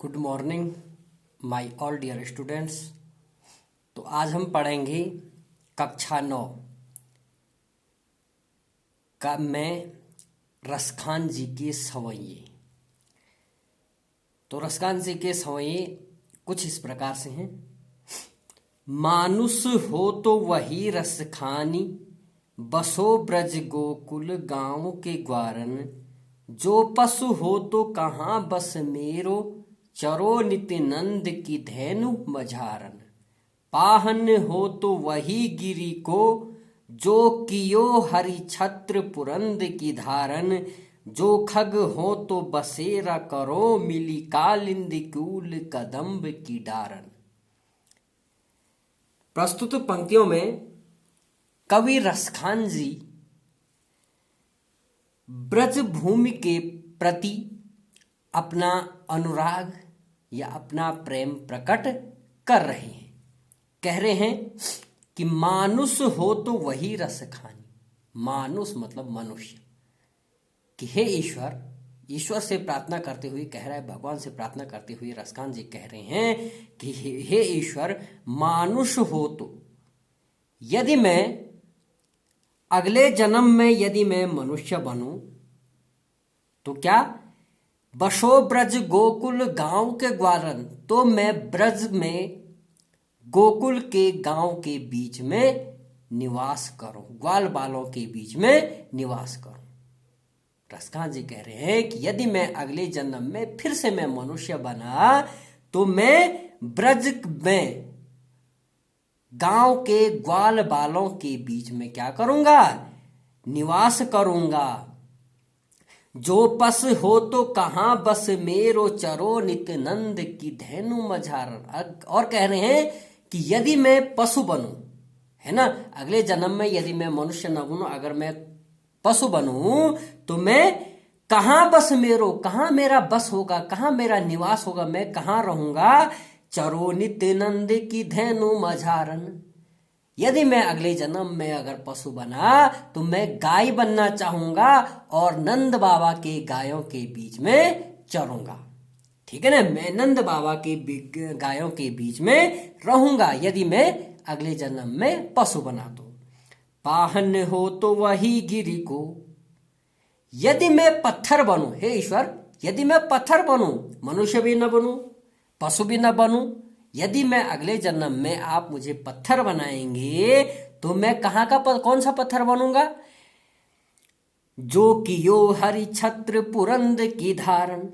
Good morning my all dear students. तो आज हम पढ़ेंगे कक्षा 9 का में रसखान जी के सवैये। तो रसखान जी के सवैये कुछ इस प्रकार से हैं। मानुष हो तो वही रसखानी, बसो ब्रज गोकुल गांव के ग्वारन। जो पशु हो तो कहाँ बस मेरो, चरो नित्य नंद की धैनु मझारन। पाहन हो तो वही गिरी को, जो कियो हरि छत्र पुरंद की धारन। जो खग हो तो बसेरा करो, मिली कालिंदी कूल कदम्ब की डारन। प्रस्तुत पंक्तियों में कवि रसखान जी ब्रज भूमि के प्रति अपना अनुराग या अपना प्रेम प्रकट कर रहे हैं। कह रहे हैं कि मानुष हो तो वही रस खानी। मानुष मतलब मनुष्य। कि हे ईश्वर, ईश्वर से प्रार्थना करते हुए कह रहा है, भगवान से प्रार्थना करते हुए रसखान जी कह रहे हैं कि हे ईश्वर, मानुष हो तो यदि मैं अगले जन्म में यदि मैं मनुष्य बनूं तो क्या, बसो ब्रज गोकुल गांव के ग्वारन, तो मैं ब्रज में गोकुल के गांव के बीच में निवास करूं, ग्वाल बालों के बीच में निवास करूं। रसखान जी कह रहे हैं कि यदि मैं अगले जन्म में फिर से मैं मनुष्य बना तो मैं ब्रज में गांव के ग्वाल बालों के बीच में क्या करूंगा, निवास करूंगा। जो पस हो तो कहां बस मेरो, चरो नित्य नंद की धैनु मझारन। और कह रहे हैं कि यदि मैं पशु बनूं, है ना, अगले जन्म में यदि मैं मनुष्य न बनूं, अगर मैं पशु बनूं तो मैं कहां बस मेरो, कहां मेरा बस होगा, कहां मेरा निवास होगा, मैं कहां रहूंगा। चरो नित्य नंद की धैनु मझारन। यदि मैं अगले जन्म में अगर पशु बना तो मैं गाय बनना चाहूंगा और नंद बाबा के गायों के बीच में चरूंगा। ठीक है ना, मैं नंद बाबा के गायों के बीच में रहूंगा यदि मैं अगले जन्म में पशु बना तो। पाहन हो तो वही गिरी को, यदि मैं पत्थर बनूं, हे ईश्वर, यदि मैं पत्थर बनूं, मनुष्य भी न बनूं, पशु भी न बनूं, यदि मैं अगले जन्म में आप मुझे पत्थर बनाएंगे तो मैं कहां का कौन सा पत्थर बनूंगा। जो कियो हरि छत्र पुरंद की धारण।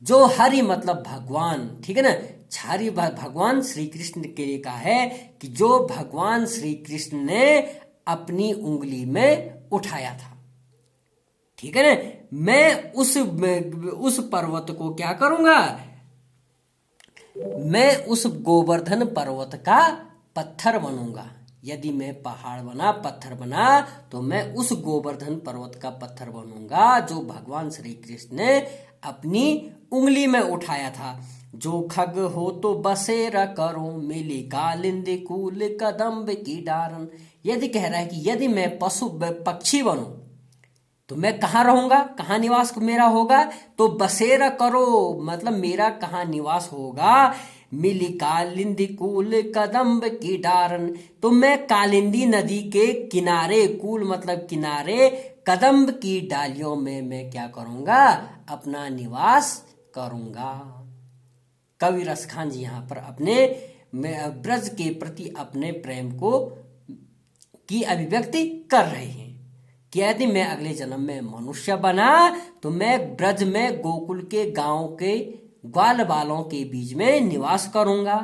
जो हरि मतलब भगवान, ठीक है ना, हरि भगवान श्री कृष्ण के लिए कहा है कि जो भगवान श्री कृष्ण ने अपनी उंगली में उठाया था, ठीक है ना, मैं उस पर्वत को क्या करूंगा, मैं उस गोवर्धन पर्वत का पत्थर बनूंगा। यदि मैं पहाड़ बना, पत्थर बना, तो मैं उस गोवर्धन पर्वत का पत्थर बनूंगा जो भगवान श्री कृष्ण ने अपनी उंगली में उठाया था। जो खग हो तो बसेरा करो, मिली कालिंदी कूल कदम्ब की डारन। यदि कह रहा है कि यदि मैं पक्षी बनूं तो मैं कहाँ रहूंगा, कहाँ निवास मेरा होगा, तो बसेरा करो मतलब मेरा कहाँ निवास होगा। मिली कालिंदी कूल कदम्ब की डारन, तो मैं कालिंदी नदी के किनारे, कूल मतलब किनारे, कदम्ब की डालियों में मैं क्या करूंगा, अपना निवास करूंगा। कवि रसखान जी यहाँ पर अपने ब्रज के प्रति अपने प्रेम को की अभिव्यक्ति कर रहे हैं कि यदि मैं अगले जन्म में मनुष्य बना तो मैं ब्रज में गोकुल के गांव के ग्वाल बालों के बीच में निवास करूंगा।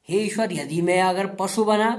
हे ईश्वर, यदि मैं अगर पशु बना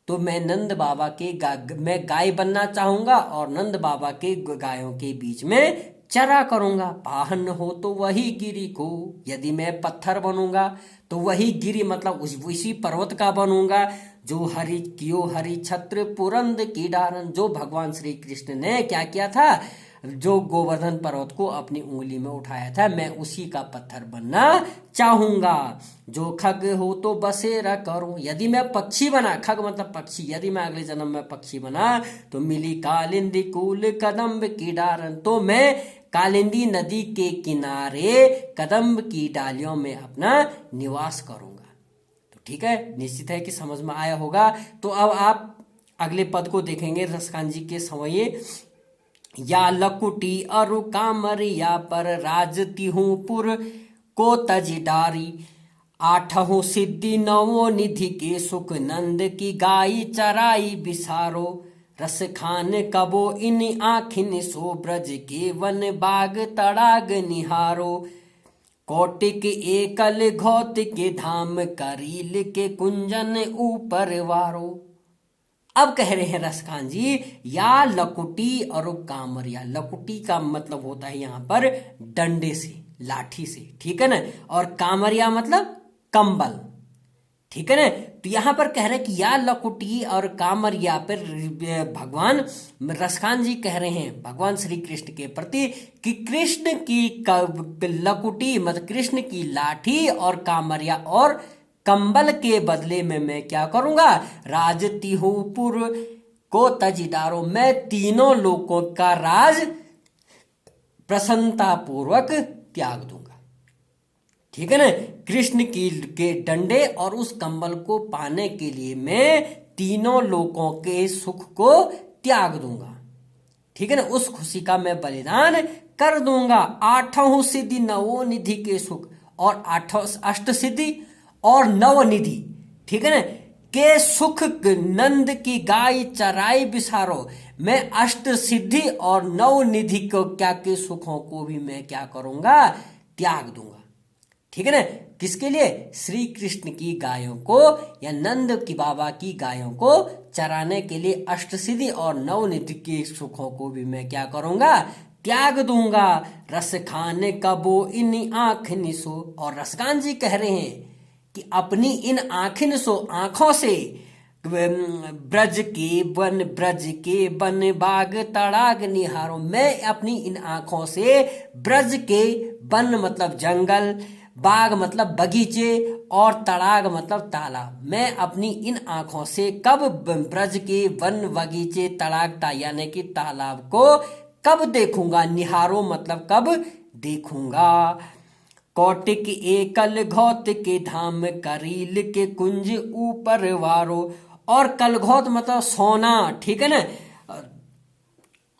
तो मैं नंद बाबा के मैं गाय बनना चाहूंगा और नंद बाबा के गायों के बीच में चरा करूंगा। पाहन हो तो वही गिरी को, यदि मैं पत्थर बनूंगा तो वही गिरी मतलब उसी पर्वत का बनूंगा। जो हरि छत्र पुरंद की डारन, जो भगवान श्री कृष्ण ने क्या किया था, जो गोवर्धन पर्वत को अपनी उंगली में उठाया था, मैं उसी का पत्थर बनना चाहूंगा। जो खग हो तो बसेरा करूं, यदि मैं पक्षी बना, खग मतलब पक्षी, यदि मैं अगले जन्म में पक्षी बना तो मिली कालिंदी कूल कदम्ब की डारन, तो मैं कालिंदी नदी के किनारे कदम्ब की डालियों में अपना निवास करूंगा। तो ठीक है, निश्चित है कि समझ में आया होगा। तो अब आप अगले पद को देखेंगे रसखान जी के सवये। या लकुटी अरु कामरिया पर राजती हूँ पुर को तज डारी, आठहु सिद्धि नवो निधि के सुख नंद की गाई चराई बिसारो, रस खान कबो इन आखिन सो ब्रज के वन बाग तड़ाग निहारो, कौटिक एकल घौत के धाम करील के कुंजन ऊपर वारो। अब कह रहे हैं रसखान जी, या लकुटी और कामरिया। लकुटी का मतलब होता है यहाँ पर डंडे से, लाठी से, ठीक है ना, और कामरिया मतलब कंबल, ठीक है ना। तो यहां पर कह रहे हैं कि या लकुटी और कामरिया पर भगवान रसखान जी कह रहे हैं भगवान श्री कृष्ण के प्रति कि कृष्ण की लकुटी मतलब कृष्ण की लाठी और कामरिया और कंबल के बदले में मैं क्या करूंगा, राजती हूं पुर को तजिदारो, मैं तीनों लोगों का राज प्रसन्नता पूर्वक त्याग दूंगा। ठीक है ना, कृष्ण की के डंडे और उस कंबल को पाने के लिए मैं तीनों लोगों के सुख को त्याग दूंगा। ठीक है ना, उस खुशी का मैं बलिदान कर दूंगा। आठों सिद्धि नवो निधि के सुख, और आठों अष्ट सिद्धि और नव निधि, ठीक है ना, के सुख नंद की गाय चराई बिसारो, मैं अष्ट सिद्धि और नव निधि को क्या के सुखों को भी मैं क्या करूंगा, त्याग दूंगा। ठीक है ना, किसके लिए, श्री कृष्ण की गायों को या नंद की बाबा की गायों को चराने के लिए अष्ट सिद्धि और नव निधि के सुखों को भी मैं क्या करूंगा, त्याग दूंगा। रस खाने कबो इन आँखिन सो, और रसखान जी कह रहे हैं कि अपनी इन आँखिन सो आंखों से ब्रज के वन बाग तड़ाग निहारो, मैं अपनी इन आंखों से ब्रज के वन मतलब जंगल, बाग मतलब बगीचे, और तड़ाग मतलब तालाब, मैं अपनी इन आंखों से कब ब्रज के वन बगीचे तड़ाग यानी कि तालाब को कब देखूंगा, निहारो मतलब कब देखूंगा। कौटिक एकल घौत के धाम करील के कुंज ऊपर वारो, और कलघौत मतलब सोना, ठीक है ना,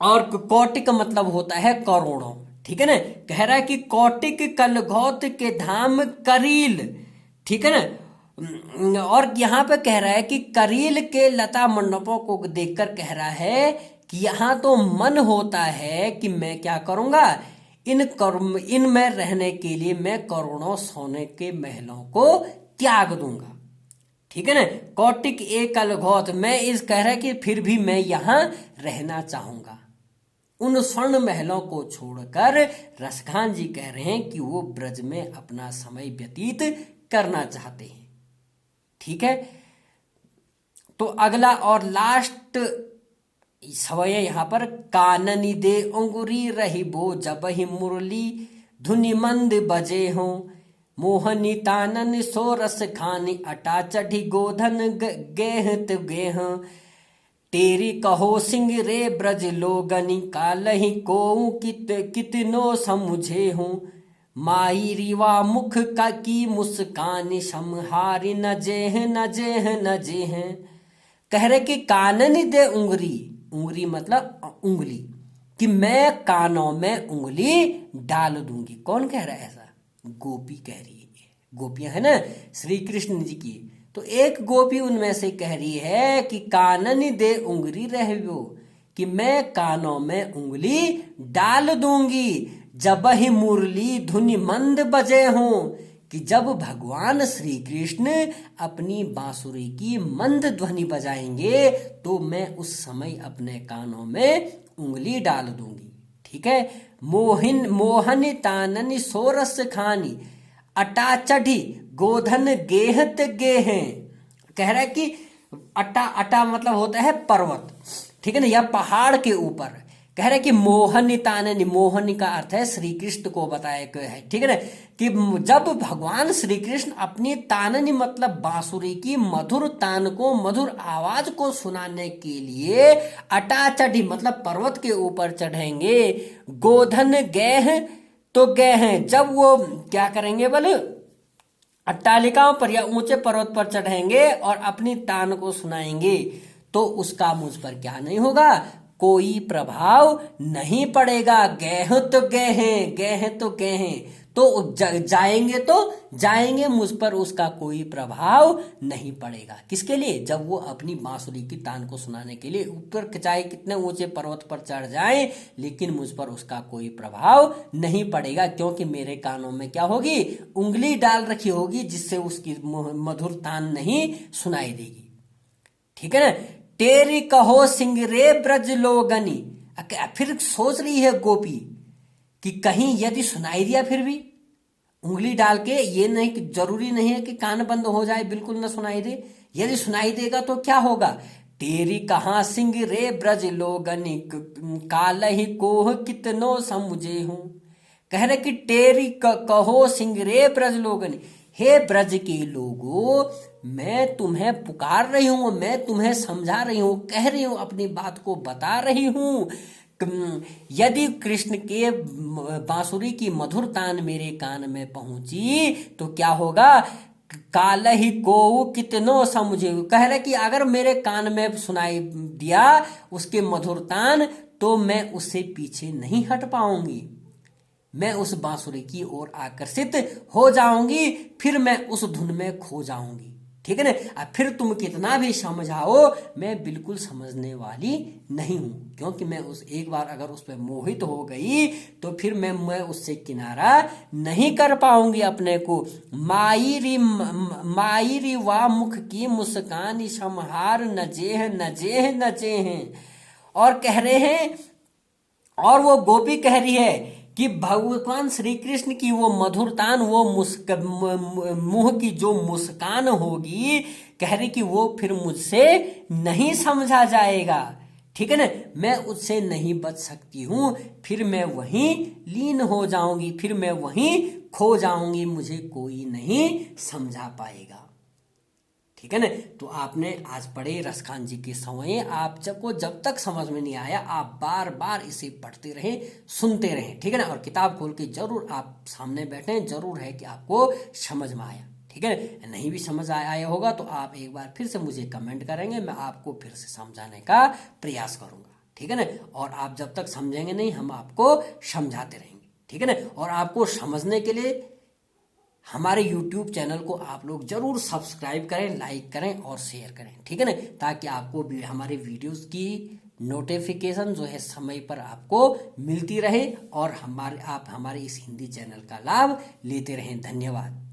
और कौटिक मतलब होता है करोड़ों। ठीक है ना, कह रहा है कि कौटिक कलघौत के धाम करील, ठीक है ना, और यहाँ पे कह रहा है कि करील के लता मंडपों को देखकर कह रहा है कि यहाँ तो मन होता है कि मैं क्या करूंगा, इनमें रहने के लिए मैं करोड़ों सोने के महलों को त्याग दूंगा। ठीक है ना, कौटिक एकल घौत, मैं इस कह रहा है कि फिर भी मैं यहां रहना चाहूंगा। उन स्वर्ण महलों को छोड़कर रसखान जी कह रहे हैं कि वो ब्रज में अपना समय व्यतीत करना चाहते हैं। ठीक है, तो अगला और लास्ट सवय यहां पर, काननी दे अंगुरी रही बो जब ही मुरली धुनि मंद बजे हो, मोहनी तानन सो रस खानी अटा चढ़ी गोधन गेहत गेह, तेरी कहो सिंह रे ब्रज लोगनी कालही को कितनो समुझे हूँ, माई रीवा मुख का की मुस्कान समहारी न जेह न जेह न जेह। कह रहे कि काननी दे उंगली, उंगली मतलब उंगली, कि मैं कानों में उंगली डाल दूंगी। कौन कह रहा है ऐसा, गोपी कह रही है, गोपियां है ना श्री कृष्ण जी की। तो एक गोपी उनमें से कह रही है कि काननी दे उंगली रहबो, कि मैं कानों में उंगली डाल दूंगी, जब ही मुरली धुनि मंद बजे हूं, कि जब भगवान श्री कृष्ण अपनी बांसुरी की मंद ध्वनि बजाएंगे तो मैं उस समय अपने कानों में उंगली डाल दूंगी। ठीक है, मोहन ताननी सोरस खानी अटा चढ़ी गोधन गेहत गेहें। कह रहा है कि अटा, अटा मतलब होता है पर्वत, ठीक है ना, या पहाड़ के ऊपर। कह रहे कि मोहनी ताननी, मोहनी का अर्थ है श्री कृष्ण को बताया गया है, ठीक है ना, कि जब भगवान श्री कृष्ण अपनी ताननी मतलब बांसुरी की मधुर तान को, मधुर आवाज को सुनाने के लिए अटाचढ़ी मतलब पर्वत के ऊपर चढ़ेंगे, गोधन गेह तो गेह, जब वो क्या करेंगे बोले अट्टालिकाओं पर या ऊंचे पर्वत पर चढ़ेंगे और अपनी तान को सुनाएंगे, तो उसका मुझ पर क्या नहीं होगा, कोई प्रभाव नहीं पड़ेगा। गेह तो गेहें, गेह तो गेहें, तो जाएंगे तो जाएंगे, मुझ पर उसका कोई प्रभाव नहीं पड़ेगा। किसके लिए, जब वो अपनी बांसुरी की तान को सुनाने के लिए ऊपर चाहे कितने ऊंचे पर्वत पर चढ़ जाएं, लेकिन मुझ पर उसका कोई प्रभाव नहीं पड़ेगा, क्योंकि मेरे कानों में क्या होगी, उंगली डाल रखी होगी, जिससे उसकी मधुर तान नहीं सुनाई देगी। ठीक है ना। तेरी कहो सिंगरे ब्रज लोगनी, फिर सोच रही है गोपी कि कहीं यदि सुनाई दिया फिर भी, उंगली डाल के, ये नहीं कि जरूरी नहीं है कि कान बंद हो जाए बिल्कुल ना सुनाई दे, यदि सुनाई देगा तो क्या होगा, तेरी कहाँ सिंग रे ब्रज लोगनी, काल ही कोह कितनो समझे हूं। कह रहे कि तेरी कहो सिंग रे ब्रज लोगनी, हे ब्रज के लोगों, मैं तुम्हें पुकार रही हूं, मैं तुम्हें समझा रही हूं, कह रही हूं, अपनी बात को बता रही हूं। यदि कृष्ण के बांसुरी की मधुर तान मेरे कान में पहुंची तो क्या होगा, काल ही को कितनो समझे। कह रहे कि अगर मेरे कान में सुनाई दिया उसके मधुर तान, तो मैं उससे पीछे नहीं हट पाऊंगी, मैं उस बांसुरी की ओर आकर्षित हो जाऊंगी, फिर मैं उस धुन में खो जाऊंगी। ठीक है ना। अब फिर तुम कितना भी समझाओ, मैं बिल्कुल समझने वाली नहीं हूं, क्योंकि मैं उस एक बार अगर उस पर मोहित हो गई तो फिर मैं उससे किनारा नहीं कर पाऊंगी अपने को। मायरी वा मुख की मुस्कान शमहार नजेह नजेह नजेह। और कह रहे हैं, और वो गोपी कह रही है कि भगवान श्री कृष्ण की वो मधुरतान, वो मुंह की जो मुस्कान होगी, कह रही कि वो फिर मुझसे नहीं समझा जाएगा। ठीक है ना, मैं उससे नहीं बच सकती हूं, फिर मैं वहीं लीन हो जाऊंगी, फिर मैं वहीं खो जाऊंगी, मुझे कोई नहीं समझा पाएगा। ठीक है ना। तो आपने आज पढ़े रसखान जी के समय, आप जब तक समझ में नहीं आया, आप बार बार इसे पढ़ते रहें, सुनते रहें। ठीक है ना। और किताब खोल के जरूर आप सामने बैठें, जरूर है कि आपको समझ में आया। ठीक है। नहीं भी समझ आया होगा तो आप एक बार फिर से मुझे कमेंट करेंगे, मैं आपको फिर से समझाने का प्रयास करूंगा। ठीक है ना। और आप जब तक समझेंगे नहीं, हम आपको समझाते रहेंगे। ठीक है ना। और आपको समझने के लिए हमारे YouTube चैनल को आप लोग जरूर सब्सक्राइब करें, लाइक करें और शेयर करें। ठीक है ना, ताकि आपको भी हमारे वीडियोस की नोटिफिकेशन जो है समय पर आपको मिलती रहे और आप हमारे इस हिंदी चैनल का लाभ लेते रहें। धन्यवाद।